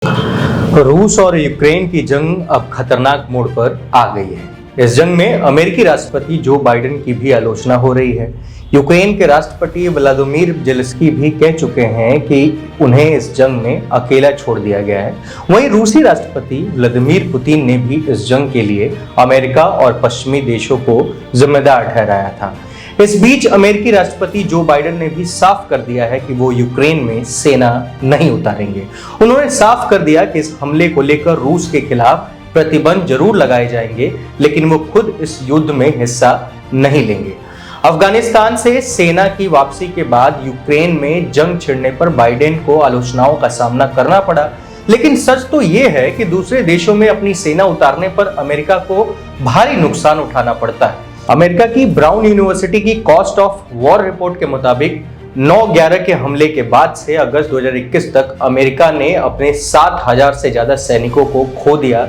रूस और यूक्रेन की जंग अब खतरनाक मोड़ पर आ गई है। इस जंग में अमेरिकी राष्ट्रपति जो बाइडेन की भी आलोचना हो रही है। यूक्रेन के राष्ट्रपति व्लादिमीर जेलेंस्की भी कह चुके हैं कि उन्हें इस जंग में अकेला छोड़ दिया गया है। वहीं रूसी राष्ट्रपति व्लादिमीर पुतिन ने भी इस जंग के लिए अमेरिका और पश्चिमी देशों को जिम्मेदार ठहराया था। इस बीच अमेरिकी राष्ट्रपति जो बाइडेन ने भी साफ कर दिया है कि वो यूक्रेन में सेना नहीं उतारेंगे। उन्होंने साफ कर दिया कि इस हमले को लेकर रूस के खिलाफ प्रतिबंध जरूर लगाए जाएंगे, लेकिन वो खुद इस युद्ध में हिस्सा नहीं लेंगे। अफगानिस्तान से सेना की वापसी के बाद यूक्रेन में जंग छिड़ने पर बाइडेन को आलोचनाओं का सामना करना पड़ा, लेकिन सच तो ये है कि दूसरे देशों में अपनी सेना उतारने पर अमेरिका को भारी नुकसान उठाना पड़ता है। अमेरिका की ब्राउन यूनिवर्सिटी की कॉस्ट ऑफ वॉर रिपोर्ट के मुताबिक 9/11 के हमले के बाद से अगस्त 2021 तक अमेरिका ने अपने 7,000 से ज्यादा सैनिकों को खो दिया।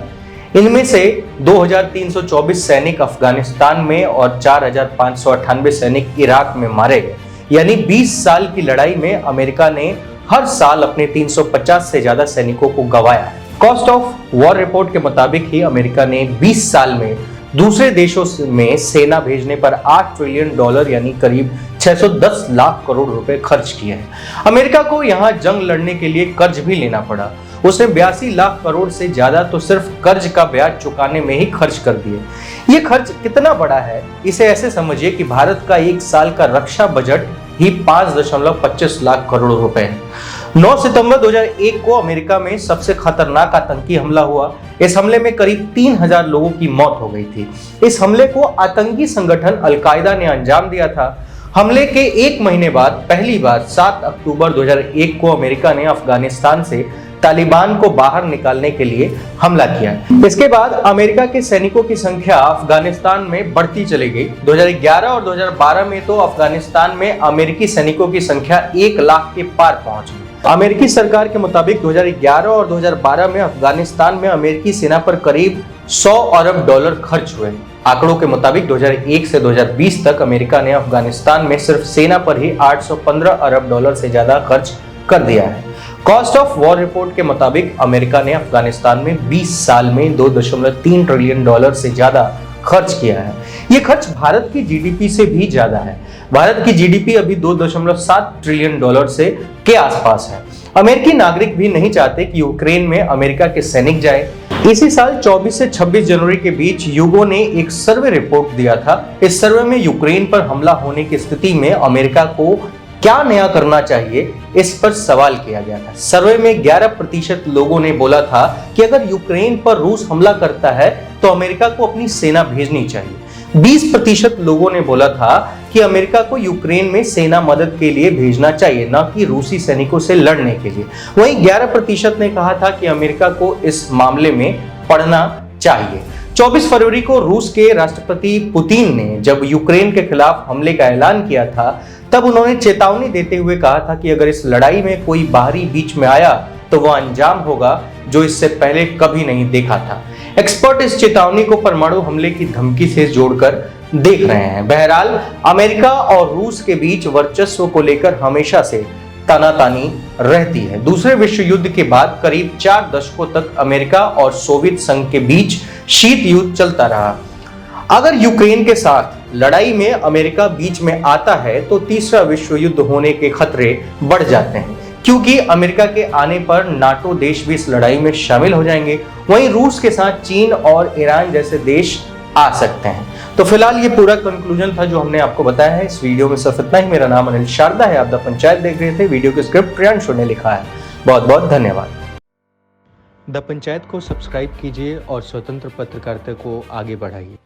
इनमें से 2,324 सैनिक अफगानिस्तान में और 4,598 सैनिक इराक में मारे गए। यानी 20 साल की लड़ाई में अमेरिका ने हर साल अपने 350 से ज्यादा सैनिकों को गंवाया। कॉस्ट ऑफ वॉर रिपोर्ट के मुताबिक ही अमेरिका ने 20 साल में दूसरे देशों में सेना भेजने पर $8 ट्रिलियन यानी करीब 610 लाख करोड़ रुपए खर्च किए हैं। अमेरिका को यहां जंग लड़ने के लिए कर्ज भी लेना पड़ा। उसने 82 लाख करोड़ से ज्यादा तो सिर्फ कर्ज का ब्याज चुकाने में ही खर्च कर दिए। ये खर्च कितना बड़ा है, इसे ऐसे समझिए कि भारत का एक साल का रक्षा बजट ही 5.25 लाख करोड़ रुपए है। 9 सितंबर 2001 को अमेरिका में सबसे खतरनाक आतंकी हमला हुआ। इस हमले में करीब 3,000 लोगों की मौत हो गई थी। इस हमले को आतंकी संगठन अल-कायदा ने अंजाम दिया था। हमले के एक महीने बाद पहली बार 7 अक्टूबर 2001 को अमेरिका ने अफगानिस्तान से तालिबान को बाहर निकालने के लिए हमला किया। इसके बाद अमेरिका के सैनिकों की संख्या अफगानिस्तान में बढ़ती चली गई। 2011 और 2012 में तो अफगानिस्तान में अमेरिकी सैनिकों की संख्या 1 लाख के पार पहुंच गई। अमेरिकी सरकार के मुताबिक 2011 और 2012 में अफगानिस्तान में अमेरिकी सेना पर करीब $100 अरब खर्च हुए। आंकड़ों के मुताबिक 2001 से 2020 तक अमेरिका ने अफगानिस्तान में सिर्फ सेना पर ही $815 अरब से ज्यादा खर्च कर दिया है। कॉस्ट ऑफ वॉर रिपोर्ट के मुताबिक अमेरिका ने अफगानिस्तान में 20 साल में $2.3 ट्रिलियन से ज्यादा खर्च किया है। ये खर्च भारत की जीडीपी से भी ज्यादा है। भारत की जीडीपी अभी $2.7 ट्रिलियन से के आसपास है। अमेरिकी नागरिक भी नहीं चाहते कि यूक्रेन में अमेरिका के सैनिक जाए। इसी साल 24 से 26 जनवरी के बीच यूगो ने एक सर्वे रिपोर्ट दिया था। इस सर्वे में यूक्रेन पर हमला होने की स्थिति में अमेरिका को क्या नया करना चाहिए, इस पर सवाल किया गया था। सर्वे में 11% लोगों ने बोला था कि अगर यूक्रेन पर रूस हमला करता है तो अमेरिका को अपनी सेना भेजनी चाहिए। 20% लोगों ने बोला था कि अमेरिका को यूक्रेन में सेना मदद के लिए भेजना चाहिए, न कि रूसी सैनिकों से लड़ने के लिए। वहीं 11% ने कहा था कि अमेरिका को इस मामले में पढ़ना चाहिए। 24 फरवरी को रूस के राष्ट्रपति पुतिन ने जब यूक्रेन के खिलाफ हमले का ऐलान किया था, तब उन्होंने चेतावनी देते हुए कहा था कि अगर इस लड़ाई में कोई बाहरी बीच में आया तो वह अंजाम होगा जो इससे पहले कभी नहीं देखा था। एक्सपर्ट इस चेतावनी को परमाणु हमले की धमकी से जोड़कर देख रहे हैं। बहरहाल अमेरिका और रूस के बीच वर्चस्व को लेकर हमेशा से तानातानी रहती है। दूसरे विश्व युद्ध के बाद करीब 4 दशकों तक अमेरिका और सोवियत संघ के बीच शीत युद्ध चलता रहा। अगर यूक्रेन के साथ लड़ाई में अमेरिका बीच में आता है तो तीसरा विश्व युद्ध होने के खतरे बढ़ जाते हैं, क्योंकि अमेरिका के आने पर नाटो देश भी इस लड़ाई में शामिल हो जाएंगे। वहीं रूस के साथ चीन और ईरान जैसे देश आ सकते हैं। तो फिलहाल ये पूरा कंक्लूजन था जो हमने आपको बताया है। इस वीडियो में सिर्फ इतना ही। मेरा नाम अनिल शारदा है। आप द पंचायत देख रहे थे। वीडियो की स्क्रिप्ट प्रियांशु ने लिखा है। बहुत बहुत धन्यवाद। द पंचायत को सब्सक्राइब कीजिए और स्वतंत्र पत्रकारिता को आगे बढ़ाइए।